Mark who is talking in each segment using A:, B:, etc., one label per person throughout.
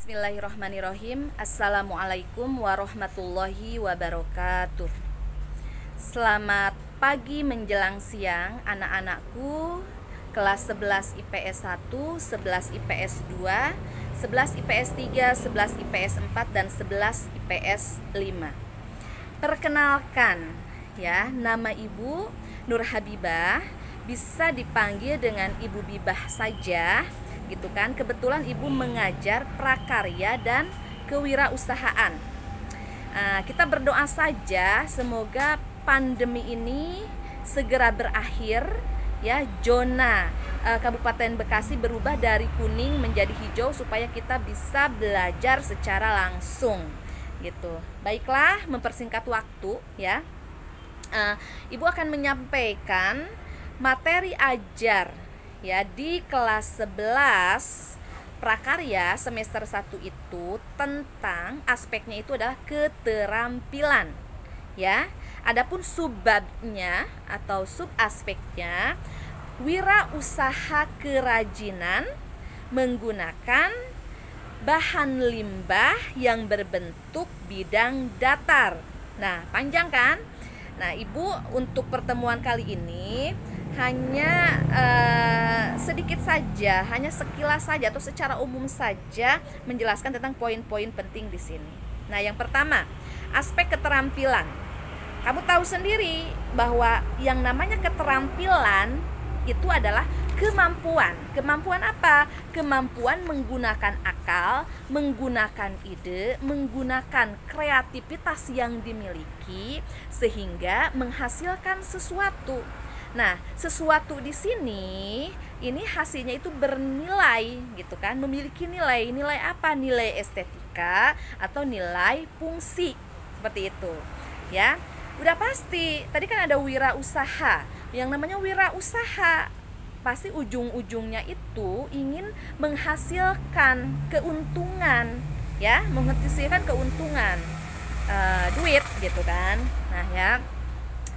A: Bismillahirrahmanirrahim. Assalamualaikum warahmatullahi wabarakatuh. Selamat pagi menjelang siang anak-anakku kelas 11 IPS 1, 11 IPS 2, 11 IPS 3, 11 IPS 4 dan 11 IPS 5. Perkenalkan ya, nama Ibu Nur Habibah, bisa dipanggil dengan Ibu Bibah saja gitu kan. Kebetulan Ibu mengajar prakarya dan kewirausahaan. Kita berdoa saja semoga pandemi ini segera berakhir ya, zona Kabupaten Bekasi berubah dari kuning menjadi hijau supaya kita bisa belajar secara langsung gitu. Baiklah, mempersingkat waktu ya, Ibu akan menyampaikan materi ajar ya di kelas 11 prakarya semester 1 itu tentang aspeknya itu adalah keterampilan ya. Adapun subbabnya atau subaspeknya wirausaha kerajinan menggunakan bahan limbah yang berbentuk bidang datar. Nah, panjang kan? Nah, Ibu untuk pertemuan kali ini hanya sedikit saja, hanya sekilas saja atau secara umum saja menjelaskan tentang poin-poin penting di sini. Nah, yang pertama, aspek keterampilan. Kamu tahu sendiri bahwa yang namanya keterampilan itu adalah kemampuan. Kemampuan apa? Kemampuan menggunakan akal, menggunakan ide, menggunakan kreativitas yang dimiliki sehingga menghasilkan sesuatu. Nah, sesuatu di sini ini hasilnya itu bernilai gitu kan, memiliki nilai. Nilai apa? Nilai estetika atau nilai fungsi. Seperti itu. Ya. Udah pasti. Tadi kan ada wirausaha. Yang namanya wirausaha pasti ujung-ujungnya itu ingin menghasilkan keuntungan, ya, menghasilkan keuntungan, duit gitu kan. Nah, ya.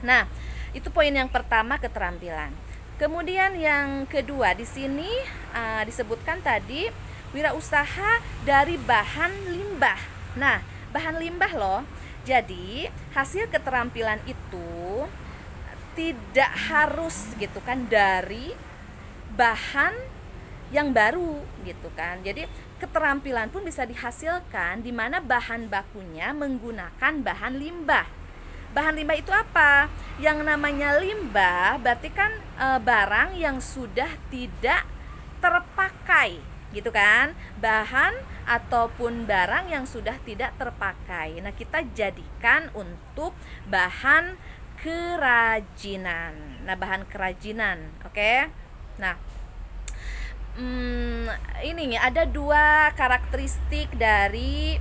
A: Nah, itu poin yang pertama, keterampilan. Kemudian yang kedua di sini disebutkan tadi wirausaha dari bahan limbah. Nah, bahan limbah loh. Jadi hasil keterampilan itu tidak harus gitu kan dari bahan yang baru gitu kan. Jadi keterampilan pun bisa dihasilkan di mana bahan bakunya menggunakan bahan limbah. Bahan limbah itu apa? Yang namanya limbah berarti kan barang yang sudah tidak terpakai gitu kan. Bahan ataupun barang yang sudah tidak terpakai. Nah, kita jadikan untuk bahan kerajinan. Nah, bahan kerajinan, oke? Nah, ini ada dua karakteristik dari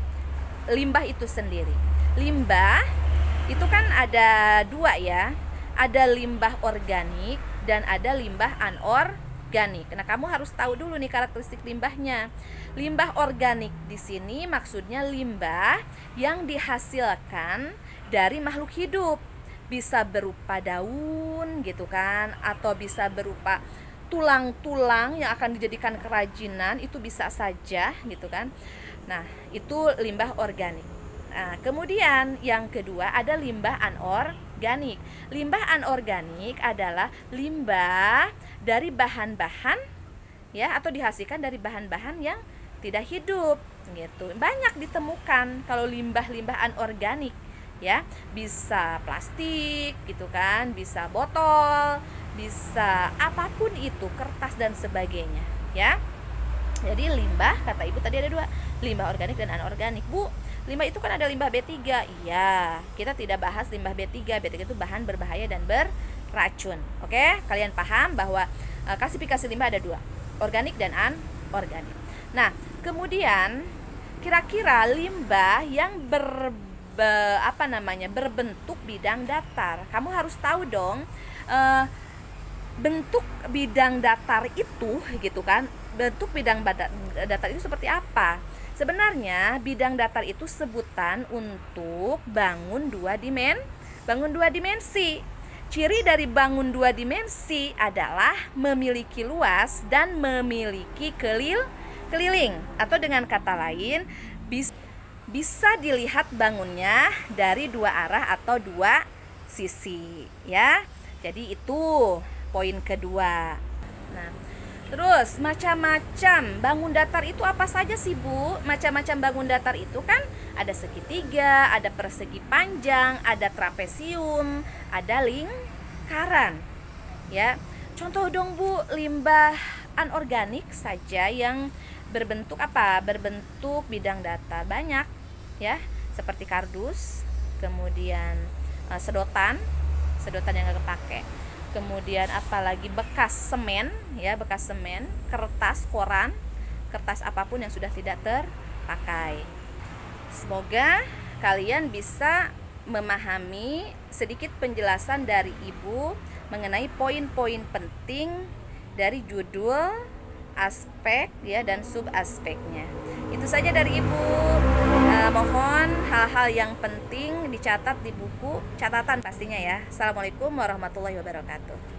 A: limbah itu sendiri. Limbah itu kan ada dua ya, ada limbah organik dan ada limbah anorganik. Nah, kamu harus tahu dulu nih karakteristik limbahnya. Limbah organik di sini maksudnya limbah yang dihasilkan dari makhluk hidup. Bisa berupa daun gitu kan, atau bisa berupa tulang-tulang yang akan dijadikan kerajinan, itu bisa saja gitu kan. Nah, itu limbah organik. Nah, kemudian yang kedua ada limbah anorganik. Limbah anorganik adalah limbah dari bahan-bahan ya, atau dihasilkan dari bahan-bahan yang tidak hidup gitu. Banyak ditemukan kalau limbah-limbah anorganik ya, bisa plastik gitu kan, bisa botol, bisa apapun itu, kertas dan sebagainya ya. Jadi limbah, kata Ibu tadi ada dua, limbah organik dan anorganik. Bu, limbah itu kan ada limbah B3. Iya, kita tidak bahas limbah B3. B3 itu bahan berbahaya dan beracun. Oke, kalian paham bahwa klasifikasi limbah ada dua, organik dan anorganik. Nah, kemudian kira-kira limbah yang berbentuk bidang datar. Kamu harus tahu dong bentuk bidang datar itu gitu kan. Bentuk bidang datar itu seperti apa? Sebenarnya bidang datar itu sebutan untuk bangun dua dimensi. Ciri dari bangun dua dimensi adalah memiliki luas dan memiliki keliling, atau dengan kata lain bisa dilihat bangunnya dari dua arah atau dua sisi ya. Jadi itu poin kedua. Nah, terus macam-macam bangun datar itu apa saja sih Bu? Macam-macam bangun datar itu kan ada segitiga, ada persegi panjang, ada trapesium, ada lingkaran ya. Contoh dong Bu, limbah anorganik saja yang berbentuk apa? Berbentuk bidang datar banyak ya, seperti kardus, kemudian sedotan yang nggak kepake, kemudian apalagi bekas semen ya, bekas semen, kertas, koran, kertas apapun yang sudah tidak terpakai. Semoga kalian bisa memahami sedikit penjelasan dari Ibu mengenai poin-poin penting dari judul, aspek ya, dan subaspeknya. Itu saja dari Ibu. Mohon hal-hal yang penting dicatat di buku catatan pastinya ya. Assalamualaikum warahmatullahi wabarakatuh.